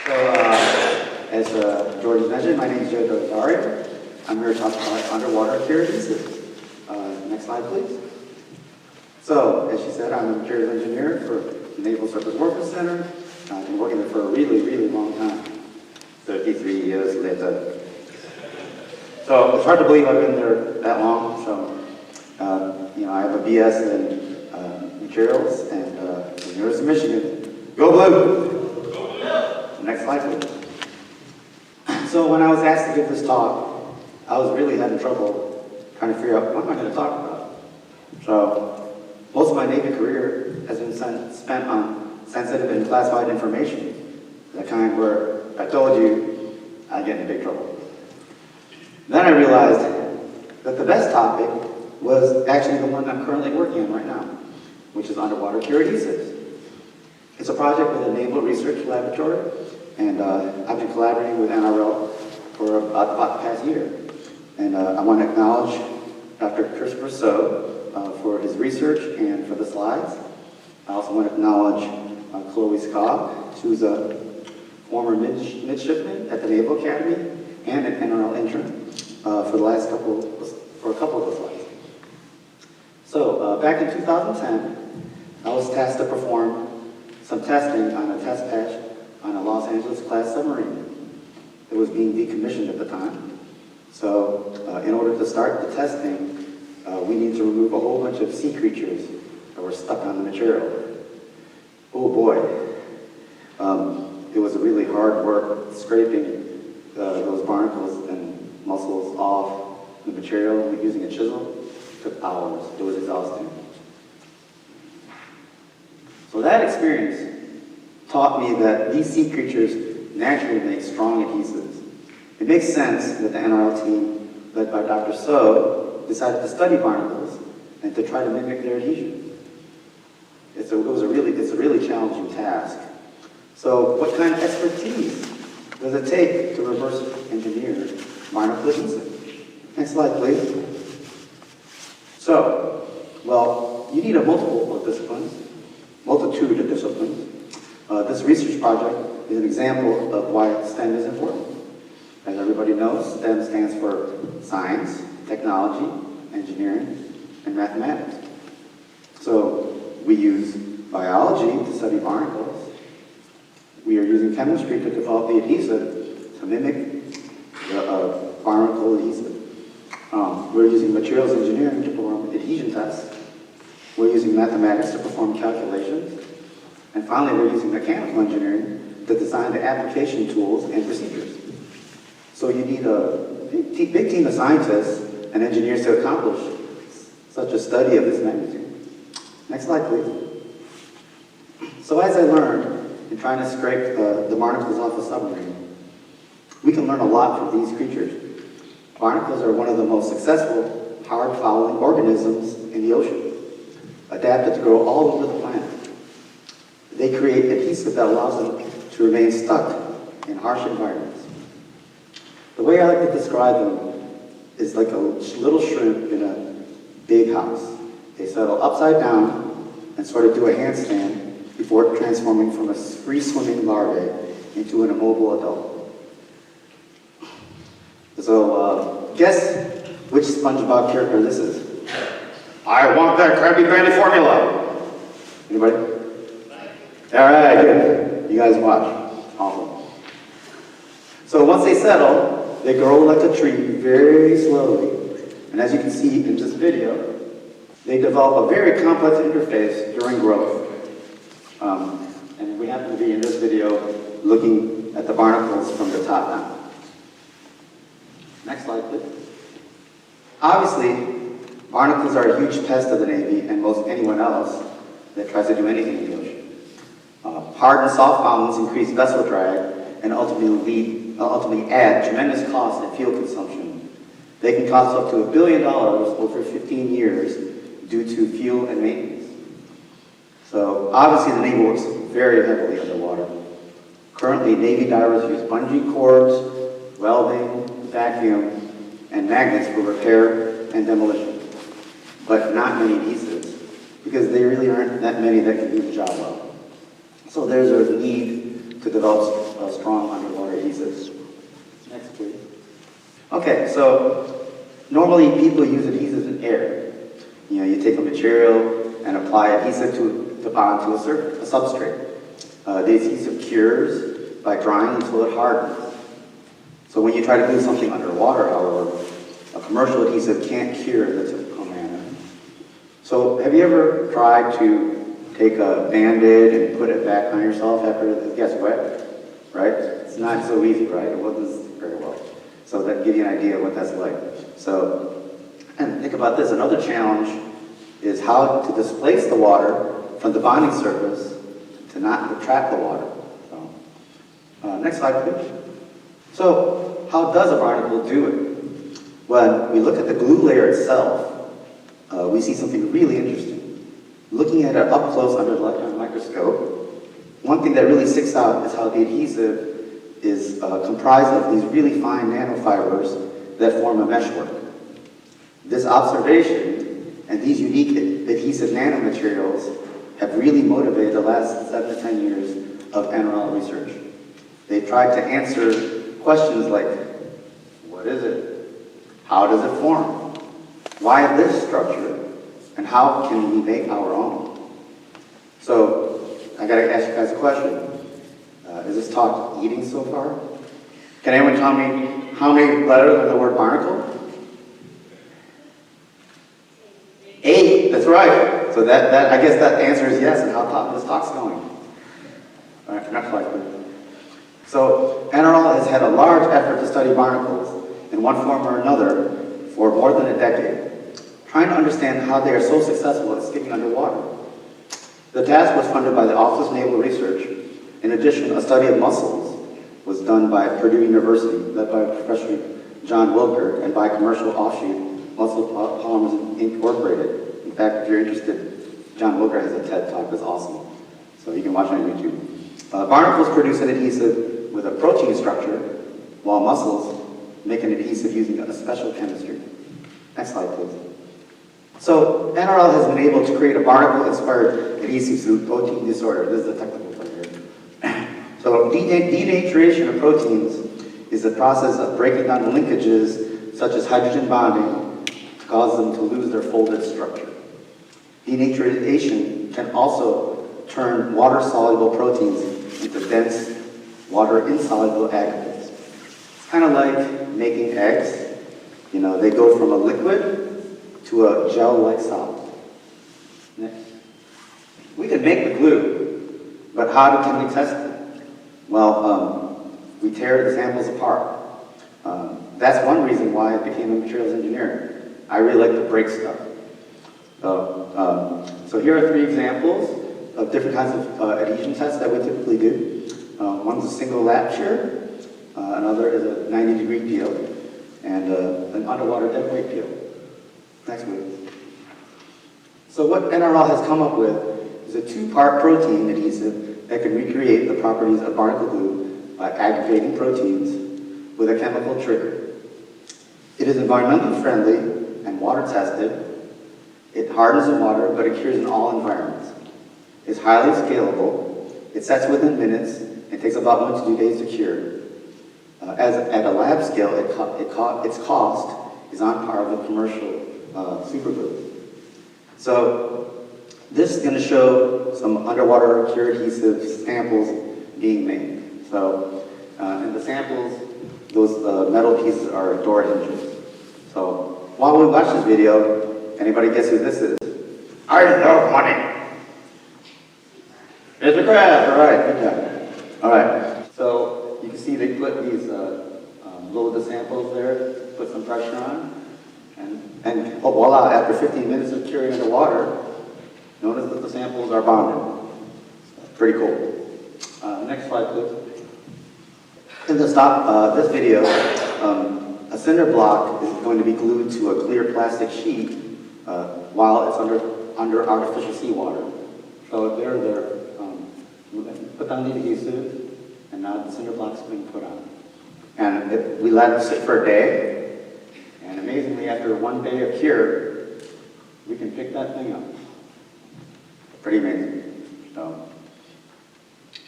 As George mentioned, my name is Rosario. I'm here to talk about underwater adhesives. Next slide, please. So, as she said, I'm a materials engineer for the Naval Surface Warfare Center. I've been working there for a really, really long time. 33 years later. So, it's hard to believe I've been there that long. So, I have a BS in materials and from the University of Michigan. Go Blue! Next slide, please. So when I was asked to give this talk, I was really having trouble trying to figure out what am I going to talk about. So most of my Navy career has been spent on sensitive and classified information, the kind where if I told you, I'd get in big trouble. Then I realized that the best topic was actually the one I'm currently working on right now, which is underwater cure adhesives. It's a project with the Naval Research Laboratory, and I've been collaborating with NRL for about the past year. And I want to acknowledge Dr. Christopher So for his research and for the slides. I also want to acknowledge Chloe Scott, who's a former midshipman at the Naval Academy and an NRL intern for a couple of the slides. So back in 2010, I was tasked to perform some testing on a test patch on a Los Angeles-class submarine. It was being decommissioned at the time. So in order to start the testing, we needed to remove a whole bunch of sea creatures that were stuck on the material. Oh boy. It was really hard work scraping those barnacles and mussels off the material using a chisel. It took hours. It was exhausting. So that experience taught me that these sea creatures naturally make strong adhesives. It makes sense that the NRL team, led by Dr. So, decided to study barnacles and to try to mimic their adhesion. It's a really challenging task. So what kind of expertise does it take to reverse engineer barnacle adhesive? Next slide, please. So, well, you need a multitude of disciplines. This research project is an example of why STEM is important. As everybody knows, STEM stands for science, technology, engineering, and mathematics. So we use biology to study barnacles. We are using chemistry to develop the adhesive to mimic the barnacle adhesive. We're using materials engineering to perform adhesion tests. We're using mathematics to perform calculations. And finally, we're using mechanical engineering to design the application tools and procedures. So you need a big team of scientists and engineers to accomplish such a study of this magnitude. Next slide, please. So as I learned in trying to scrape the barnacles off a submarine, we can learn a lot from these creatures. Barnacles are one of the most successful, hard-fouling organisms in the ocean, adapted to grow all over the planet. They create adhesive that allows them to remain stuck in harsh environments. The way I like to describe them is like a little shrimp in a big house. They settle upside down and sort of do a handstand before transforming from a free-swimming larvae into an immobile adult. So, guess which SpongeBob character this is? I want that Krabby Patty formula! Anybody? All right, good. You guys watch. Awesome. So once they settle, they grow like a tree very slowly. And as you can see in this video, they develop a very complex interface during growth. And we happen to be in this video looking at the barnacles from the top down. Next slide, please. Obviously, barnacles are a huge pest of the Navy and most anyone else that tries to do anything in the ocean. Hard and soft fountains increase vessel drag and ultimately add tremendous cost and fuel consumption. They can cost up to $1 billion over 15 years due to fuel and maintenance. So obviously the Navy works very heavily underwater. Currently, Navy divers use bungee cords, welding, vacuum, and magnets for repair and demolition, but not many adhesives, because there really aren't that many that can do the job well. So there's a need to develop strong Okay, so normally people use adhesives in air. You know, you take a material and apply adhesive to bond to a substrate. The adhesive cures by drying until it hardens. So when you try to do something underwater, however, a commercial adhesive can't cure in the typical manner. So have you ever tried to take a Band-Aid and put it back on yourself after it gets wet? Right? It's not so easy, right? It wasn't very well. So that gives you an idea of what that's like. So, and think about this. Another challenge is how to displace the water from the bonding surface to not trap the water. So, next slide, please. So, how does a barnacle do it? When we look at the glue layer itself, we see something really interesting. Looking at it up close under the electron microscope, one thing that really sticks out is how the adhesive is comprised of these really fine nanofibers that form a meshwork. This observation and these unique adhesive nanomaterials have really motivated the last 7 to 10 years of NRL research. They've tried to answer questions like, what is it? How does it form? Why this structure? And how can we make our own? So, I gotta ask you guys a question. Is this talk eating so far? Can anyone tell me how many letters are the word barnacle? 8, that's right. So that I guess that answer is yes, and how this talk's going. All right, next slide, please. So NRL has had a large effort to study barnacles in one form or another for more than a decade, trying to understand how they are so successful at skipping underwater. The task was funded by the Office of Naval Research. In addition, a study of mussels was done by Purdue University, led by Professor John Wilker, and by commercial offshoot Mussel Polymers Incorporated. In fact, if you're interested, John Wilker has a TED Talk that's awesome, so you can watch it on YouTube. Barnacles produce an adhesive with a protein structure, while mussels make an adhesive using a special chemistry. Next slide, please. So, NRL has been able to create a barnacle-inspired adhesive through protein disorder. This is the technical term here. So, denaturation of proteins is the process of breaking down linkages, such as hydrogen bonding, to cause them to lose their folded structure. Denaturation can also turn water-soluble proteins into dense, water-insoluble aggregates. It's kind of like making eggs. You know, they go from a liquid to a gel-like solid. Next. We can make the glue, but how can we test it? Well, we tear the samples apart. That's one reason why I became a materials engineer. I really like to break stuff. So here are 3 examples of different kinds of adhesion tests that we typically do. One's a single lap shear, another is a 90-degree peel, and an underwater dead weight peel. Next week. So what NRL has come up with is a 2-part protein adhesive that can recreate the properties of barnacle glue by aggregating proteins with a chemical trigger. It is environmentally friendly and water tested. It hardens in water, but it cures in all environments. It's highly scalable. It sets within minutes. It takes about 1 to 2 days to cure. At a lab scale, its cost is on par with commercial super glue. So this is going to show some underwater cure adhesive samples being made. So in the samples, those metal pieces are door hinges. So while we watch this video, anybody guess who this is? I know money. It's a crab. All right, good job. All right. So you can see they put these load the samples there, put some pressure on. And voila, after 15 minutes of curing underwater, notice that the samples are bonded. Pretty cool. Next slide, please. In this video, a cinder block is going to be glued to a clear plastic sheet while it's under artificial seawater. So they're put down the adhesive, and now the cinder block's being put on. And we let it sit for a day. And amazingly, after 1 day of cure, we can pick that thing up. Pretty amazing.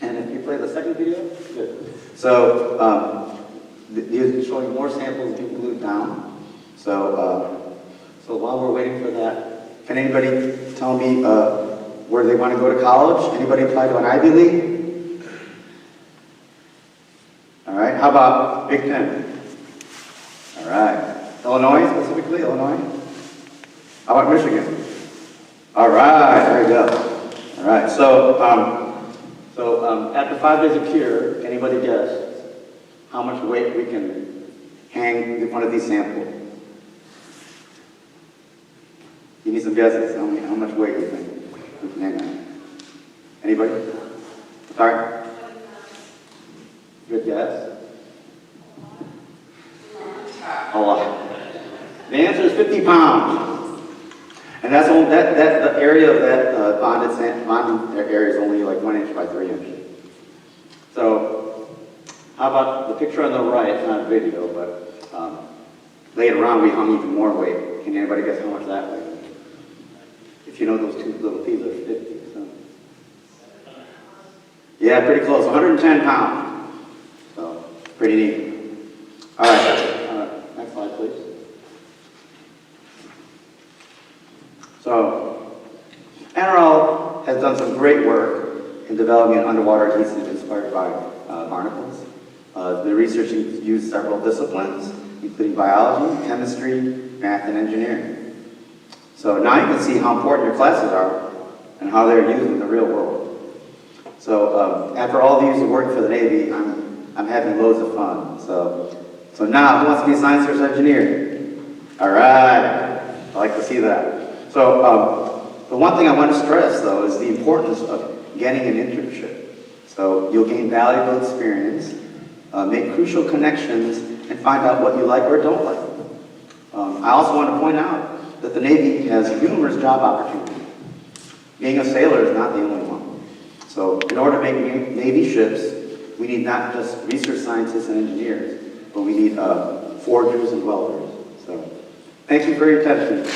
And if you play the second video, good. So These are showing more samples being glued down. So, so while we're waiting for that, can anybody tell me where they want to go to college? Anybody apply to an Ivy League? All right, how about Big Ten? All right, Illinois specifically, Illinois? How about Michigan? All right, there you go. All right, so, after 5 days of cure, anybody guess how much weight we can hang in front of these samples? Give me some guesses. How much weight do you think we can hang on? Anybody? Sorry? Good guess? A lot. The answer is 50 pounds. And that's only, the area of that bonded area is only like 1 inch by 3 inches. So, how about the picture on the right? It's not a video, but later on we hung even more weight. Can anybody guess how much that weighs? If you know those two little pieces are 50. So. Yeah, pretty close. 110 pounds. So, pretty neat. All right. Next slide, please. So, NRL has done some great work in developing an underwater adhesive inspired by barnacles. The research used several disciplines, including biology, chemistry, math, and engineering. So now you can see how important your classes are and how they're used in the real world. So after all these years of working for the Navy, I'm having loads of fun. So now, who wants to be a science or engineer? All right, I like to see that. So the one thing I want to stress, though, is the importance of getting an internship. So you'll gain valuable experience, make crucial connections, and find out what you like or don't like. I also want to point out that the Navy has numerous job opportunities. Being a sailor is not the only one. So in order to make Navy ships, we need not just research scientists and engineers, but we need forgers and welders. So thank you for your attention.